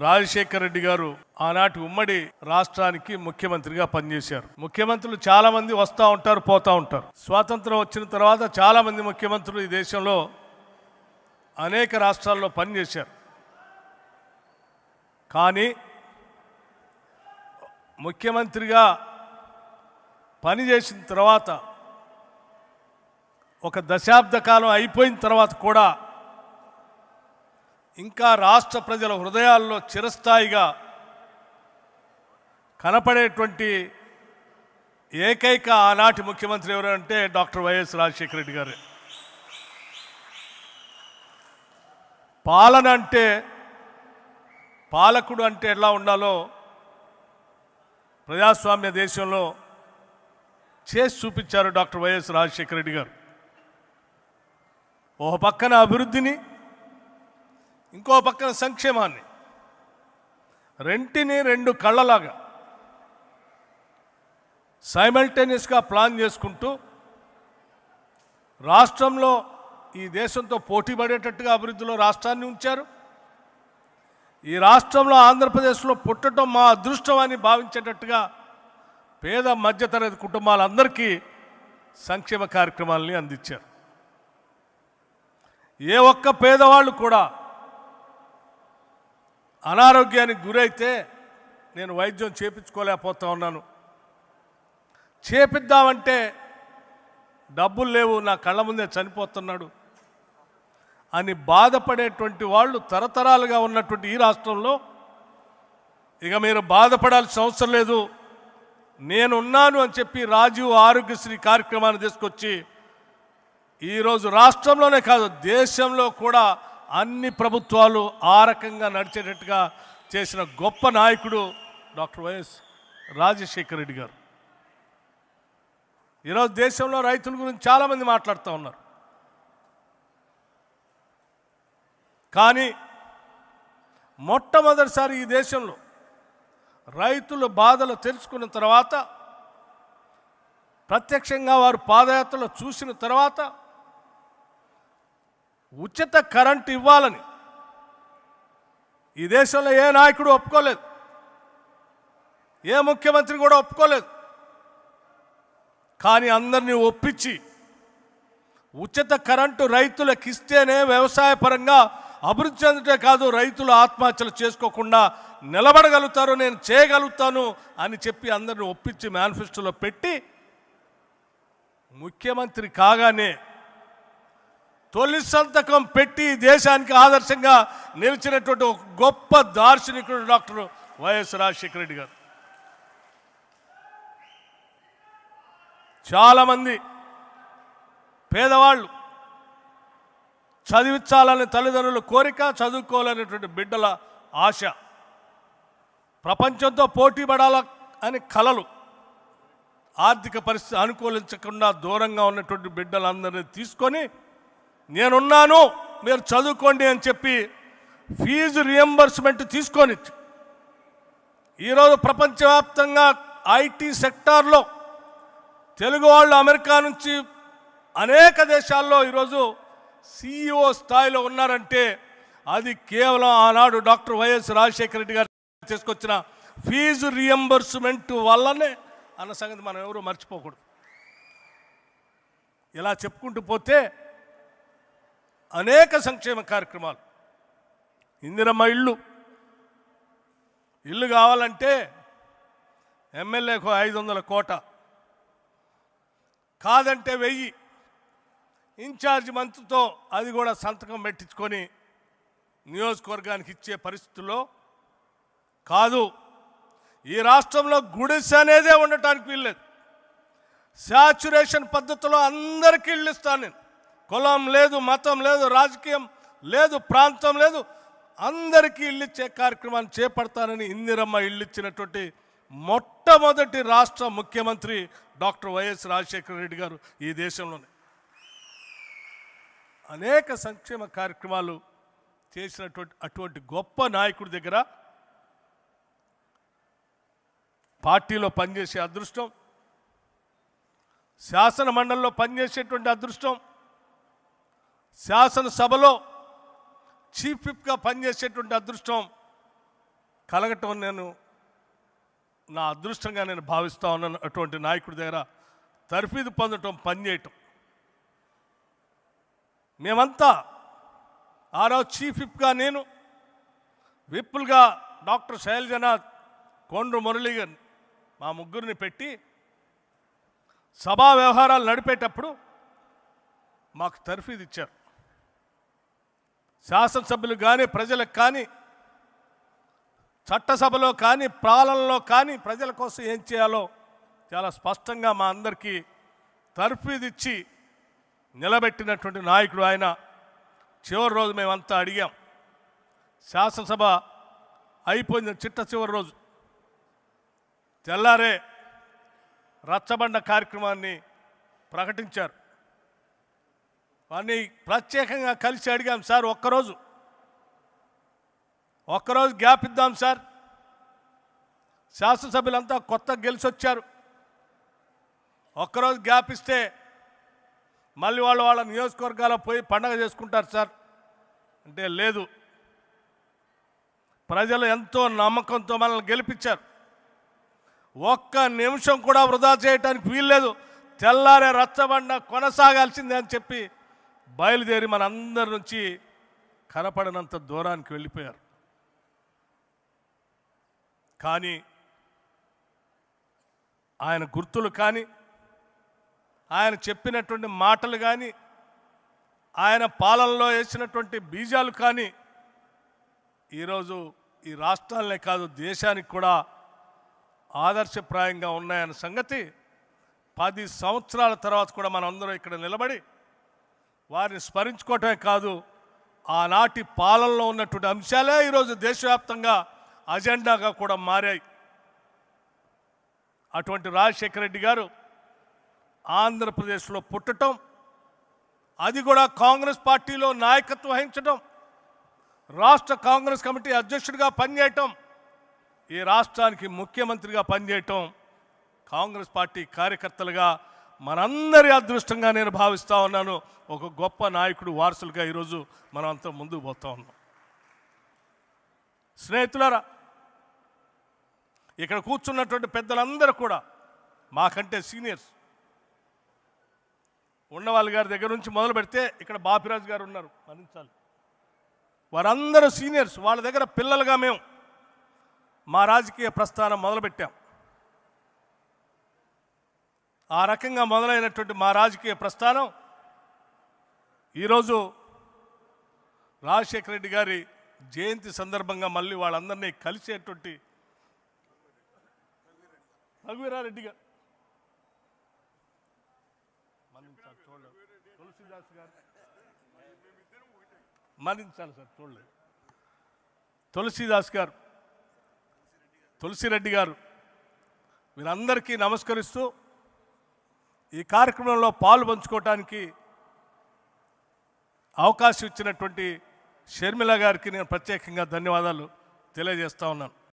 రాజశేఖర్ రెడ్డి గారు ఆనాటి ఉమ్మడి రాష్ట్రానికి ముఖ్యమంత్రిగా పనిచేశారు. ముఖ్యమంత్రులు చాలా మంది వస్తూ ఉంటారు, పోతూ ఉంటారు. స్వాతంత్రం వచ్చిన తర్వాత చాలా మంది ముఖ్యమంత్రులు ఈ దేశంలో అనేక రాష్ట్రాల్లో పనిచేశారు. కానీ ముఖ్యమంత్రిగా పనిచేసిన తర్వాత ఒక దశాబ్ద కాలం అయిపోయిన తర్వాత కూడా ఇంకా రాష్ట్ర ప్రజల హృదయాల్లో చిరస్థాయిగా కనపడేటువంటి ఏకైక ఆనాటి ముఖ్యమంత్రి ఎవరంటే డాక్టర్ వైఎస్ రాజశేఖర రెడ్డి గారు. పాలన అంటే, పాలకుడు అంటే ఎలా ఉండాలో ప్రజాస్వామ్య దేశంలో చేసి చూపించారు డాక్టర్ వైఎస్ రాజశేఖర రెడ్డి గారు. ఒక పక్కన అభివృద్ధిని, ఇంకో పక్కన సంక్షేమాన్ని, రెంటిని రెండు కళ్ళలాగా సైమల్టేనియస్గా ప్లాన్ చేసుకుంటూ రాష్ట్రంలో ఈ దేశంతో పోటీ పడేటట్టుగా అభివృద్ధిలో రాష్ట్రాన్ని ఉంచారు. ఈ రాష్ట్రంలో ఆంధ్రప్రదేశ్లో పుట్టడం మా అదృష్టం అని భావించేటట్టుగా పేద మధ్యతరగతి కుటుంబాలందరికీ సంక్షేమ కార్యక్రమాలని అందించారు. ఏ ఒక్క పేదవాళ్ళు కూడా అనారోగ్యానికి గురైతే నేను వైద్యం చేపించుకోలేకపోతా ఉన్నాను, చేపిద్దామంటే డబ్బులు లేవు, నా కళ్ళ ముందే చనిపోతున్నాడు అని బాధపడేటువంటి వాళ్ళు తరతరాలుగా ఉన్నటువంటి ఈ రాష్ట్రంలో ఇక మీరు బాధపడాల్సిన అవసరం లేదు, నేనున్నాను అని చెప్పి రాజీవ్ ఆరోగ్యశ్రీ కార్యక్రమాన్ని తీసుకొచ్చి ఈరోజు రాష్ట్రంలోనే కాదు దేశంలో కూడా అన్ని ప్రభుత్వాలు ఆ రకంగా నడిచేటట్టుగా చేసిన గొప్ప నాయకుడు డాక్టర్ వైఎస్ రాజశేఖర రెడ్డి గారు. ఈరోజు దేశంలో రైతుల గురించి చాలామంది మాట్లాడుతూ ఉన్నారు. కానీ మొట్టమొదటిసారి ఈ దేశంలో రైతుల బాధలు తెలుసుకున్న తర్వాత, ప్రత్యక్షంగా వారు పాదయాత్రలో చూసిన తర్వాత ఉచిత కరెంటు ఇవ్వాలని ఈ దేశంలో ఏ నాయకుడు ఒప్పుకోలేదు, ఏ ముఖ్యమంత్రి కూడా ఒప్పుకోలేదు. కానీ అందరినీ ఒప్పించి ఉచిత కరెంటు రైతులకు ఇస్తేనే వ్యవసాయ పరంగా అభివృద్ధి చెందటే కాదు, రైతులు ఆత్మహత్యలు చేసుకోకుండా నిలబడగలుగుతారు, నేను చేయగలుగుతాను అని చెప్పి అందరిని ఒప్పించి మేనిఫెస్టోలో పెట్టి ముఖ్యమంత్రి కాగానే తొలి సంతకం పెట్టి దేశానికి ఆదర్శంగా నిలిచినటువంటి ఒక గొప్ప దార్శనికుడు డాక్టర్ వైఎస్ రాజశేఖర రెడ్డి గారు. చాలామంది పేదవాళ్ళు చదివించాలనే తల్లిదండ్రుల కోరిక, చదువుకోవాలనేటువంటి బిడ్డల ఆశ, ప్రపంచంతో పోటీ పడాల అని కలలు, ఆర్థిక పరిస్థితి అనుకూలించకుండా దూరంగా ఉన్నటువంటి బిడ్డలందరినీ తీసుకొని నేనున్నాను మీరు చదువుకోండి అని చెప్పి ఫీజు రియంబర్స్మెంట్ తీసుకొని ఈరోజు ప్రపంచవ్యాప్తంగా ఐటీ సెక్టార్లో తెలుగు వాళ్ళు అమెరికా నుంచి అనేక దేశాల్లో ఈరోజు CEO స్థాయిలో ఉన్నారంటే అది కేవలం ఆనాడు డాక్టర్ వైఎస్ రాజశేఖర రెడ్డి గారు తీసుకొచ్చిన ఫీజు రియంబర్స్మెంట్ వల్లనే అన్న సంగతి మనం ఎవరూ మర్చిపోకూడదు. ఇలా చెప్పుకుంటూ పోతే అనేక సంక్షేమ కార్యక్రమాలు, ఇందిరమ్మ ఇల్లు కావాలంటే ఎమ్మెల్యేకు 500 కోట, కాదంటే 1000, ఇన్ఛార్జ్ మంత్రితో అది కూడా సంతకం పెట్టించుకొని నియోజకవర్గానికి ఇచ్చే పరిస్థితుల్లో కాదు. ఈ రాష్ట్రంలో గుడిసె అనేదే ఉండటానికి వీల్లేదు. శాచ్యురేషన్ పద్ధతిలో అందరికీ ఇళ్ళు ఇస్తాను నేను, కులం లేదు, మతం లేదు, రాజకీయం లేదు, ప్రాంతం లేదు, అందరికీ ఇల్లు ఇచ్చే కార్యక్రమాన్ని చేపడతానని ఇందిరమ్మ ఇల్లు ఇచ్చినటువంటి మొట్టమొదటి రాష్ట్ర ముఖ్యమంత్రి డాక్టర్ వైఎస్ రాజశేఖర రెడ్డి గారు ఈ దేశంలోనే. అనేక సంక్షేమ కార్యక్రమాలు చేసినటువంటి అటువంటి గొప్ప నాయకుడి దగ్గర పార్టీలో పనిచేసే అదృష్టం, శాసన మండలిలో పనిచేసేటువంటి అదృష్టం, శాసనసభలో చీఫ్ విప్గా పనిచేసేటువంటి అదృష్టం కలగటం నేను నా అదృష్టంగా నేను భావిస్తూ ఉన్నాను. అటువంటి నాయకుడి దగ్గర తర్ఫీదు పొందటం, పనిచేయటం. మేమంతా ఆ రోజు చీఫ్ విప్గా నేను, విప్పులుగా డాక్టర్ శైలజనాథ్, కొండ్రు మురళీగన్, మా ముగ్గురిని పెట్టి సభా వ్యవహారాలు నడిపేటప్పుడు మాకు తర్ఫీదు ఇచ్చారు. శాసనసభ్యులు కానీ, ప్రజలకు కానీ, చట్టసభలో కానీ, పాలనలో కానీ ప్రజల కోసం ఏం చేయాలో చాలా స్పష్టంగా మా అందరికీ తర్ఫీదు ఇచ్చి నిలబెట్టినటువంటి నాయకుడు ఆయన. చివరి రోజు మేమంతా అడిగాం. శాసనసభ అయిపోయింది, చిట్ట చివరి రోజు. తెల్లారే రచ్చబండ కార్యక్రమాన్ని ప్రకటించారు. వారిని ప్రత్యేకంగా కలిసి అడిగాం, సార్ ఒక్కరోజు గ్యాప్ ఇద్దాం సార్, శాసనసభ్యులంతా కొత్త గెలిచొచ్చారు, ఒక్కరోజు గ్యాప్ ఇస్తే మళ్ళీ వాళ్ళ నియోజకవర్గాల్లో పోయి పండగ చేసుకుంటారు సార్ అంటే, లేదు, ప్రజలు ఎంతో నమ్మకంతో మనల్ని గెలిపించారు, ఒక్క నిమిషం కూడా వృధా చేయడానికి వీల్లేదు, తెల్లారే రచ్చబండ కొనసాగాల్సిందే అని చెప్పి బయలుదేరి మనందరి నుంచి కనపడినంత దూరానికి వెళ్ళిపోయారు. కానీ ఆయన గుర్తులు కానీ, ఆయన చెప్పినటువంటి మాటలు కానీ, ఆయన పాలనలో వేసినటువంటి బీజాలు కానీ ఈరోజు ఈ రాష్ట్రాలనే కాదు దేశానికి కూడా ఆదర్శప్రాయంగా ఉన్నాయన్న సంగతి 10 సంవత్సరాల తర్వాత కూడా మనందరం ఇక్కడ నిలబడి వారిని స్మరించుకోవటమే కాదు, ఆనాటి పాలనలో ఉన్నటువంటి అంశాలే ఈరోజు దేశవ్యాప్తంగా అజెండాగా కూడా మారాయి. అటువంటి రాజశేఖర రెడ్డి గారు ఆంధ్రప్రదేశ్లో పుట్టడం, అది కూడా కాంగ్రెస్ పార్టీలో నాయకత్వం వహించడం, రాష్ట్ర కాంగ్రెస్ కమిటీ అధ్యక్షుడిగా పనిచేయటం, ఈ రాష్ట్రానికి ముఖ్యమంత్రిగా పనిచేయటం, కాంగ్రెస్ పార్టీ కార్యకర్తలుగా మనందరి అదృష్టంగా నేను భావిస్తూ ఉన్నాను. ఒక గొప్ప నాయకుడు వారసులుగా ఈరోజు మనం అంతా ముందుకు పోతూ ఉన్నాం. స్నేహితులారా, ఇక్కడ కూర్చున్నటువంటి పెద్దలందరూ కూడా మాకంటే సీనియర్స్. ఉన్నవాళ్ళ గారి దగ్గర నుంచి మొదలు పెడితే ఇక్కడ బాపిరాజు గారు ఉన్నారు, మన్నించాలి, వారందరూ సీనియర్స్. వాళ్ళ దగ్గర పిల్లలుగా మేము మా రాజకీయ ప్రస్థానం మొదలుపెట్టాం. ఆ రకంగా మొదలైనటువంటి మా రాజకీయ ప్రస్థానం ఈరోజు రాజశేఖర రెడ్డి గారి జయంతి సందర్భంగా మళ్ళీ వాళ్ళందరినీ కలిసేటువంటి రఘువీరారెడ్డి గారు, తులసిదాస్ గారు, మన్నించాలి సార్, చూడలేదు, తులసిదాస్ గారు, తులసిరెడ్డి గారు, వీరందరికీ నమస్కరిస్తూ ఈ కార్యక్రమంలో పాలు పంచుకోవటానికి అవకాశం ఇచ్చినటువంటి షర్మిల గారికి నేను ప్రత్యేకంగా ధన్యవాదాలు తెలియజేస్తా ఉన్నాను.